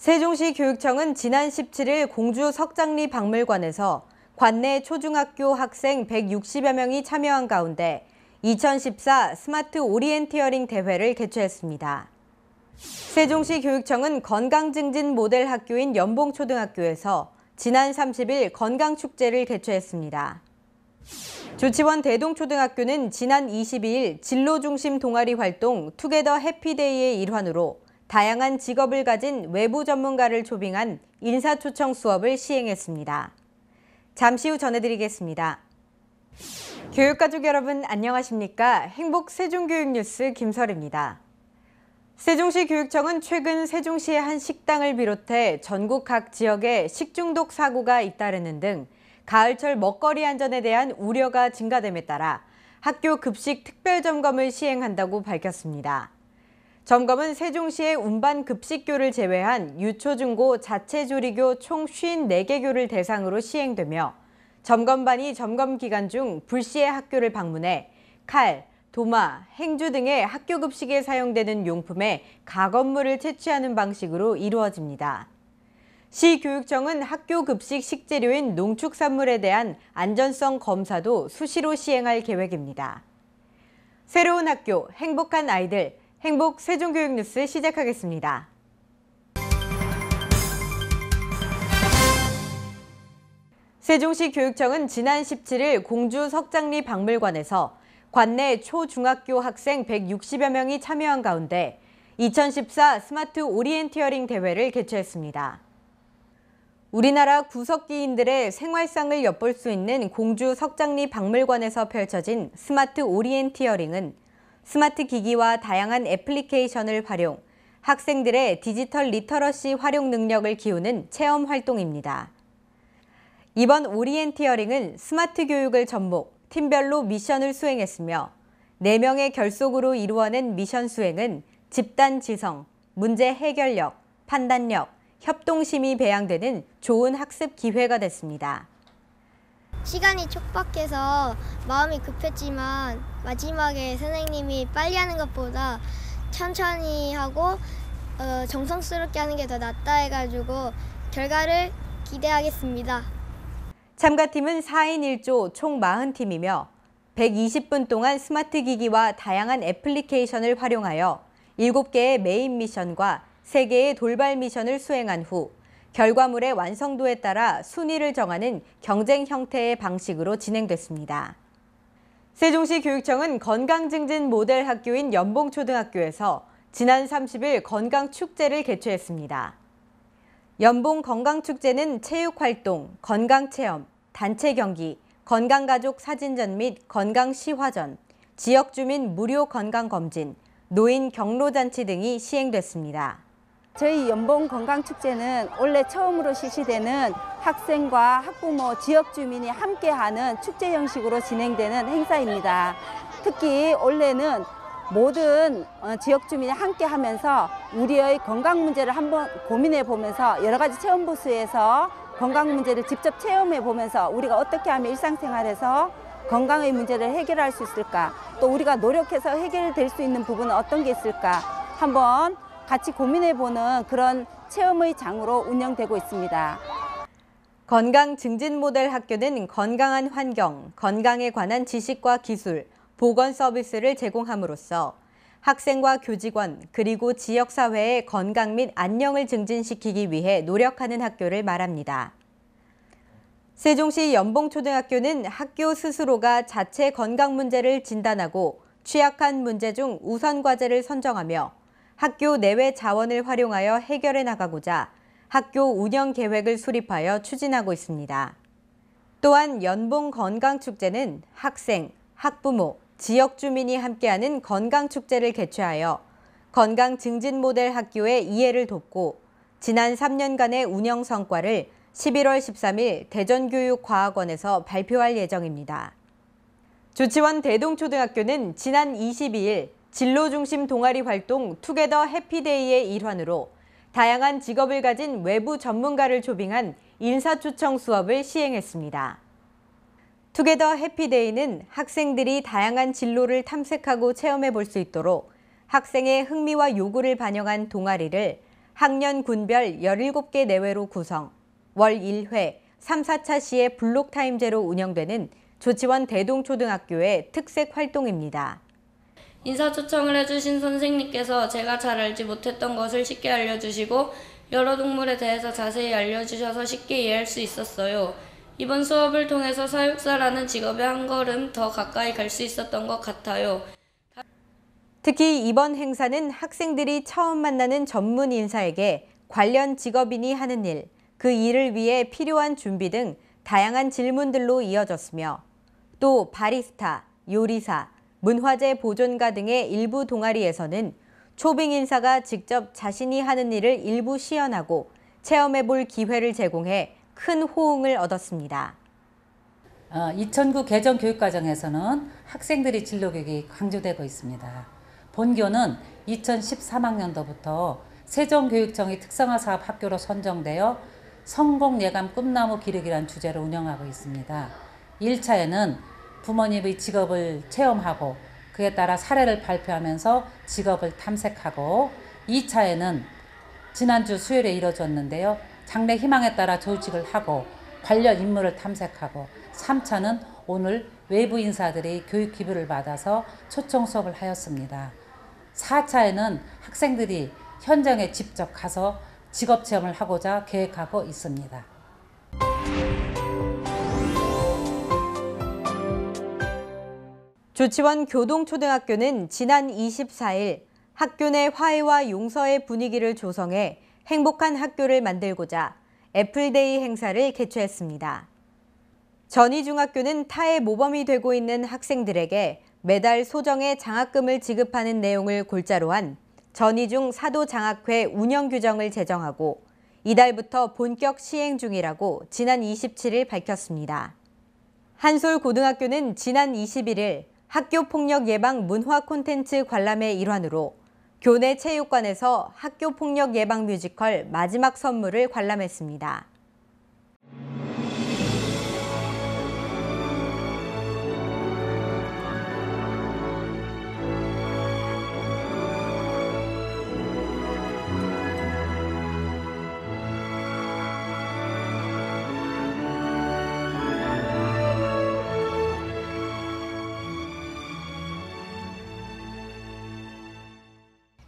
세종시 교육청은 지난 17일 공주 석장리 박물관에서 관내 초중학교 학생 160여 명이 참여한 가운데 2014 스마트 오리엔티어링 대회를 개최했습니다. 세종시 교육청은 건강증진 모델 학교인 연봉초등학교에서 지난 30일 건강축제를 개최했습니다. 조치원 대동초등학교는 지난 22일 진로중심 동아리 활동 투게더 해피데이의 일환으로 다양한 직업을 가진 외부 전문가를 초빙한 인사초청 수업을 시행했습니다. 잠시 후 전해드리겠습니다. 교육가족 여러분 안녕하십니까? 행복 세종교육뉴스 김설입니다. 세종시 교육청은 최근 세종시의 한 식당을 비롯해 전국 각 지역에 식중독 사고가 잇따르는 등 가을철 먹거리 안전에 대한 우려가 증가됨에 따라 학교 급식 특별점검을 시행한다고 밝혔습니다. 점검은 세종시의 운반 급식교를 제외한 유초중고 자체조리교 총 54개 교를 대상으로 시행되며 점검반이 점검 기간 중 불시의 학교를 방문해 칼, 도마, 행주 등의 학교 급식에 사용되는 용품에 가건물을 채취하는 방식으로 이루어집니다. 시교육청은 학교 급식 식재료인 농축산물에 대한 안전성 검사도 수시로 시행할 계획입니다. 새로운 학교, 행복한 아이들, 행복 세종교육뉴스 시작하겠습니다. 세종시 교육청은 지난 17일 공주 석장리 박물관에서 관내 초중학교 학생 160여 명이 참여한 가운데 2014 스마트 오리엔티어링 대회를 개최했습니다. 우리나라 구석기인들의 생활상을 엿볼 수 있는 공주 석장리 박물관에서 펼쳐진 스마트 오리엔티어링은 스마트 기기와 다양한 애플리케이션을 활용, 학생들의 디지털 리터러시 활용 능력을 키우는 체험 활동입니다. 이번 오리엔티어링은 스마트 교육을 접목, 팀별로 미션을 수행했으며 4명의 결속으로 이루어낸 미션 수행은 집단 지성, 문제 해결력, 판단력, 협동심이 배양되는 좋은 학습 기회가 됐습니다. 시간이 촉박해서 마음이 급했지만 마지막에 선생님이 빨리 하는 것보다 천천히 하고 정성스럽게 하는 게 더 낫다 해가지고 결과를 기대하겠습니다. 참가팀은 4인 1조 총 40팀이며 120분 동안 스마트 기기와 다양한 애플리케이션을 활용하여 7개의 메인 미션과 3개의 돌발 미션을 수행한 후 결과물의 완성도에 따라 순위를 정하는 경쟁 형태의 방식으로 진행됐습니다. 세종시 교육청은 건강증진 모델 학교인 연봉초등학교에서 지난 30일 건강축제를 개최했습니다. 연봉건강축제는 체육활동, 건강체험, 단체 경기, 건강가족 사진전 및 건강시화전, 지역주민 무료 건강검진, 노인 경로잔치 등이 시행됐습니다. 저희 연봉건강축제는 올해 처음으로 실시되는 학생과 학부모, 지역 주민이 함께하는 축제 형식으로 진행되는 행사입니다. 특히 올해는 모든 지역 주민이 함께하면서 우리의 건강 문제를 한번 고민해 보면서 여러 가지 체험 부스에서 건강 문제를 직접 체험해 보면서 우리가 어떻게 하면 일상생활에서 건강의 문제를 해결할 수 있을까, 또 우리가 노력해서 해결될 수 있는 부분은 어떤 게 있을까 한번 같이 고민해보는 그런 체험의 장으로 운영되고 있습니다. 건강증진 모델 학교는 건강한 환경, 건강에 관한 지식과 기술, 보건 서비스를 제공함으로써 학생과 교직원 그리고 지역사회의 건강 및 안녕을 증진시키기 위해 노력하는 학교를 말합니다. 세종시 연봉초등학교는 학교 스스로가 자체 건강 문제를 진단하고 취약한 문제 중 우선 과제를 선정하며 학교 내외 자원을 활용하여 해결해 나가고자 학교 운영 계획을 수립하여 추진하고 있습니다. 또한 연봉건강축제는 학생, 학부모, 지역 주민이 함께하는 건강축제를 개최하여 건강증진 모델 학교의 이해를 돕고 지난 3년간의 운영 성과를 11월 13일 대전교육과학원에서 발표할 예정입니다. 조치원 대동초등학교는 지난 22일 진로중심 동아리 활동 투게더 해피데이의 일환으로 다양한 직업을 가진 외부 전문가를 초빙한 인사초청 수업을 시행했습니다. 투게더 해피데이는 학생들이 다양한 진로를 탐색하고 체험해 볼 수 있도록 학생의 흥미와 요구를 반영한 동아리를 학년 군별 17개 내외로 구성, 월 1회 3, 4차 시에 블록타임제로 운영되는 조치원 대동초등학교의 특색 활동입니다. 인사 초청을 해주신 선생님께서 제가 잘 알지 못했던 것을 쉽게 알려주시고 여러 동물에 대해서 자세히 알려주셔서 쉽게 이해할 수 있었어요. 이번 수업을 통해서 사육사라는 직업에 한 걸음 더 가까이 갈 수 있었던 것 같아요. 특히 이번 행사는 학생들이 처음 만나는 전문 인사에게 관련 직업인이 하는 일, 그 일을 위해 필요한 준비 등 다양한 질문들로 이어졌으며 또 바리스타, 요리사, 문화재 보존가 등의 일부 동아리에서는 초빙 인사가 직접 자신이 하는 일을 일부 시연하고 체험해볼 기회를 제공해 큰 호응을 얻었습니다. 2009 개정 교육과정에서는 학생들이 진로교육이 강조되고 있습니다. 본교는 2013학년도부터 세종교육청이 특성화 사업 학교로 선정되어 성공예감 꿈나무 기르기란 주제로 운영하고 있습니다. 1차에는 부모님의 직업을 체험하고 그에 따라 사례를 발표하면서 직업을 탐색하고 2차에는 지난주 수요일에 이뤄졌는데요. 장래 희망에 따라 조직을 하고 관련 인물을 탐색하고 3차는 오늘 외부 인사들이 교육 기부를 받아서 초청 수업을 하였습니다. 4차에는 학생들이 현장에 직접 가서 직업 체험을 하고자 계획하고 있습니다. 조치원 교동초등학교는 지난 24일 학교 내 화해와 용서의 분위기를 조성해 행복한 학교를 만들고자 애플데이 행사를 개최했습니다. 전희중학교는 타의 모범이 되고 있는 학생들에게 매달 소정의 장학금을 지급하는 내용을 골자로 한 전희중 사도장학회 운영 규정을 제정하고 이달부터 본격 시행 중이라고 지난 27일 밝혔습니다. 한솔고등학교는 지난 21일 학교폭력 예방 문화 콘텐츠 관람의 일환으로 교내 체육관에서 학교폭력 예방 뮤지컬 마지막 선물을 관람했습니다.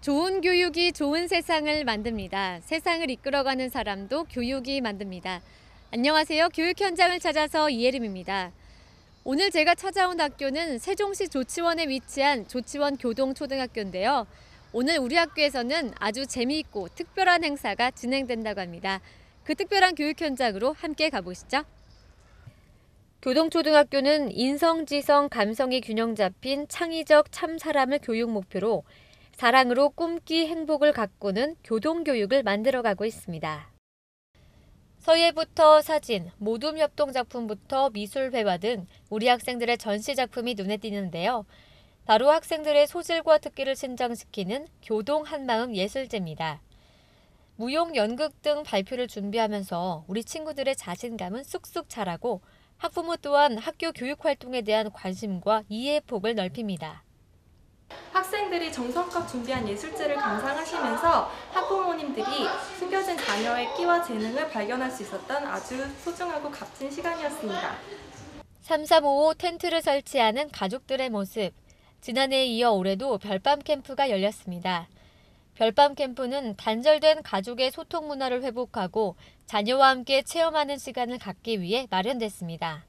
좋은 교육이 좋은 세상을 만듭니다. 세상을 이끌어가는 사람도 교육이 만듭니다. 안녕하세요. 교육 현장을 찾아서 이예림입니다. 오늘 제가 찾아온 학교는 세종시 조치원에 위치한 조치원 교동초등학교인데요. 오늘 우리 학교에서는 아주 재미있고 특별한 행사가 진행된다고 합니다. 그 특별한 교육 현장으로 함께 가보시죠. 교동초등학교는 인성지성 감성이 균형 잡힌 창의적 참사람을 교육 목표로 사랑으로 꿈기 행복을 가꾸는 교동교육을 만들어가고 있습니다. 서예부터 사진, 모둠 협동작품부터 미술회화 등 우리 학생들의 전시작품이 눈에 띄는데요. 바로 학생들의 소질과 특기를 신장시키는 교동 한마음 예술제입니다. 무용, 연극 등 발표를 준비하면서 우리 친구들의 자신감은 쑥쑥 자라고 학부모 또한 학교 교육 활동에 대한 관심과 이해의 폭을 넓힙니다. 학생들이 정성껏 준비한 예술제를 감상하시면서 학부모님들이 숨겨진 자녀의 끼와 재능을 발견할 수 있었던 아주 소중하고 값진 시간이었습니다. 3355 텐트를 설치하는 가족들의 모습. 지난해에 이어 올해도 별밤 캠프가 열렸습니다. 별밤 캠프는 단절된 가족의 소통 문화를 회복하고 자녀와 함께 체험하는 시간을 갖기 위해 마련됐습니다.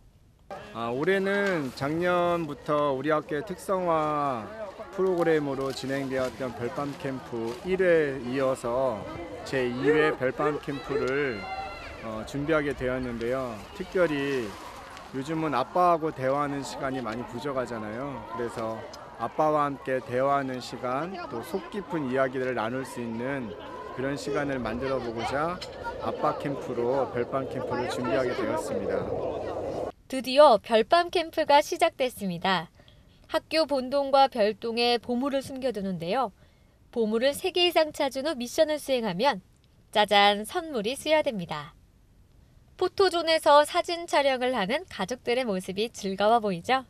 올해는 작년부터 우리 학교의 특성화 프로그램으로 진행되었던 별밤 캠프 1회에 이어서 제2회 별밤 캠프를 준비하게 되었는데요. 특별히 요즘은 아빠하고 대화하는 시간이 많이 부족하잖아요. 그래서 아빠와 함께 대화하는 시간, 또 속 깊은 이야기들을 나눌 수 있는 그런 시간을 만들어 보고자 아빠 캠프로 별밤 캠프를 준비하게 되었습니다. 드디어 별밤 캠프가 시작됐습니다. 학교 본동과 별동에 보물을 숨겨두는데요. 보물을 3개 이상 찾은 후 미션을 수행하면 짜잔 선물이 수여됩니다. 포토존에서 사진 촬영을 하는 가족들의 모습이 즐거워 보이죠?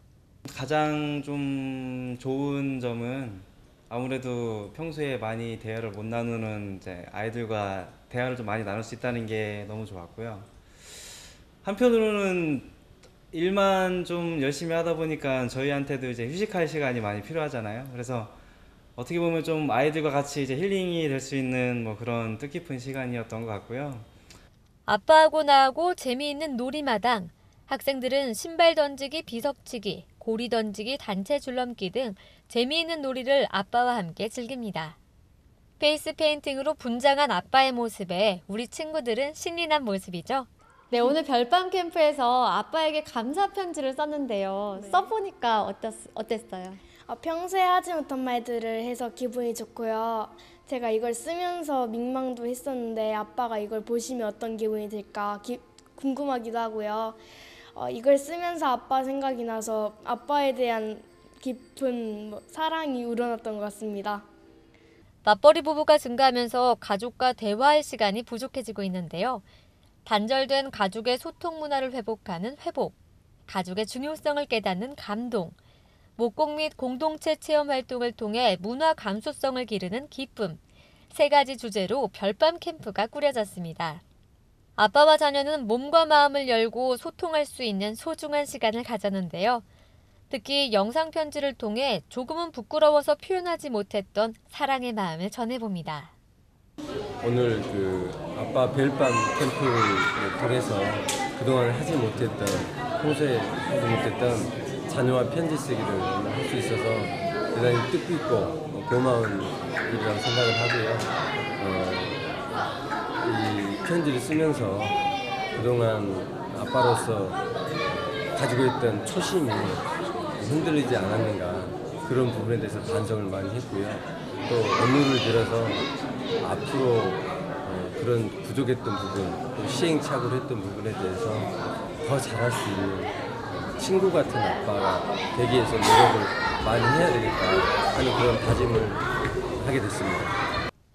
가장 좀 좋은 점은 아무래도 평소에 많이 대화를 못 나누는 이제 아이들과 대화를 좀 많이 나눌 수 있다는 게 너무 좋았고요. 한편으로는 일만 좀 열심히 하다 보니까 저희한테도 이제 휴식할 시간이 많이 필요하잖아요. 그래서 어떻게 보면 좀 아이들과 같이 이제 힐링이 될 수 있는 뭐 그런 뜻깊은 시간이었던 것 같고요. 아빠하고 나하고 재미있는 놀이마당. 학생들은 신발 던지기, 비석치기, 고리 던지기, 단체 줄넘기 등 재미있는 놀이를 아빠와 함께 즐깁니다. 페이스 페인팅으로 분장한 아빠의 모습에 우리 친구들은 신이 난 모습이죠. 네, 오늘 별밤 캠프에서 아빠에게 감사 편지를 썼는데요. 써보니까 어땠어요? 평소에 하지 못한 말들을 해서 기분이 좋고요. 제가 이걸 쓰면서 민망도 했었는데 아빠가 이걸 보시면 어떤 기분이 들까 궁금하기도 하고요. 이걸 쓰면서 아빠 생각이 나서 아빠에 대한 깊은 사랑이 우러났던 것 같습니다. 맞벌이 부부가 증가하면서 가족과 대화할 시간이 부족해지고 있는데요. 단절된 가족의 소통 문화를 회복하는 회복, 가족의 중요성을 깨닫는 감동, 목공 및 공동체 체험 활동을 통해 문화 감수성을 기르는 기쁨, 3가지 주제로 별밤 캠프가 꾸려졌습니다. 아빠와 자녀는 몸과 마음을 열고 소통할 수 있는 소중한 시간을 가졌는데요. 특히 영상 편지를 통해 조금은 부끄러워서 표현하지 못했던 사랑의 마음을 전해봅니다. 오늘 아빠 별밤 캠프를 통해서 그동안 하지 못했던, 평소에 하지 못했던 자녀와 편지 쓰기를 할 수 있어서 대단히 뜻깊고 고마운 일이라고 생각을 하고요. 이 편지를 쓰면서 그동안 아빠로서 가지고 있던 초심이 흔들리지 않았는가, 그런 부분에 대해서 반성을 많이 했고요. 또 오늘을 들어서 앞으로 그런 부족했던 부분, 또 시행착오를 했던 부분에 대해서 더 잘할 수 있는 친구 같은 아빠가 되기 위해서 노력을 많이 해야 되겠다 하는 그런 다짐을 하게 됐습니다.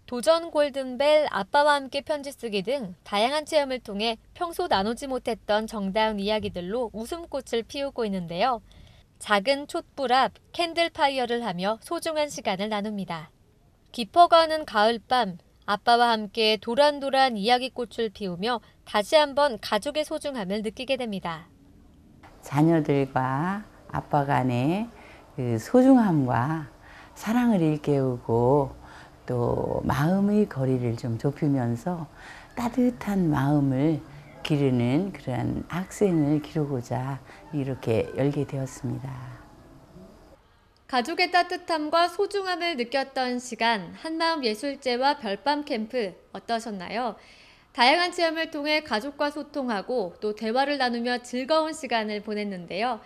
도전 골든벨, 아빠와 함께 편지 쓰기 등 다양한 체험을 통해 평소 나누지 못했던 정다운 이야기들로 웃음꽃을 피우고 있는데요. 작은 촛불 앞 캔들파이어를 하며 소중한 시간을 나눕니다. 깊어가는 가을밤, 아빠와 함께 도란도란 이야기꽃을 피우며 다시 한번 가족의 소중함을 느끼게 됩니다. 자녀들과 아빠 간의 그 소중함과 사랑을 일깨우고 또 마음의 거리를 좀 좁히면서 따뜻한 마음을 기르는 그런 학생을 기르고자 이렇게 열게 되었습니다. 가족의 따뜻함과 소중함을 느꼈던 시간, 한마음 예술제와 별밤 캠프 어떠셨나요? 다양한 체험을 통해 가족과 소통하고 또 대화를 나누며 즐거운 시간을 보냈는데요.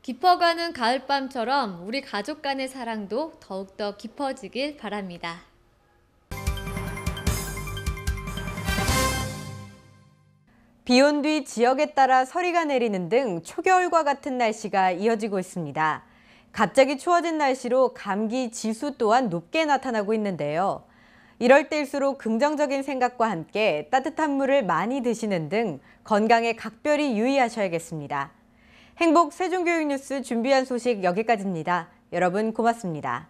깊어가는 가을밤처럼 우리 가족 간의 사랑도 더욱더 깊어지길 바랍니다. 비온 뒤 지역에 따라 서리가 내리는 등 초겨울과 같은 날씨가 이어지고 있습니다. 갑자기 추워진 날씨로 감기 지수 또한 높게 나타나고 있는데요. 이럴 때일수록 긍정적인 생각과 함께 따뜻한 물을 많이 드시는 등 건강에 각별히 유의하셔야겠습니다. 행복 세종교육뉴스 준비한 소식 여기까지입니다. 여러분 고맙습니다.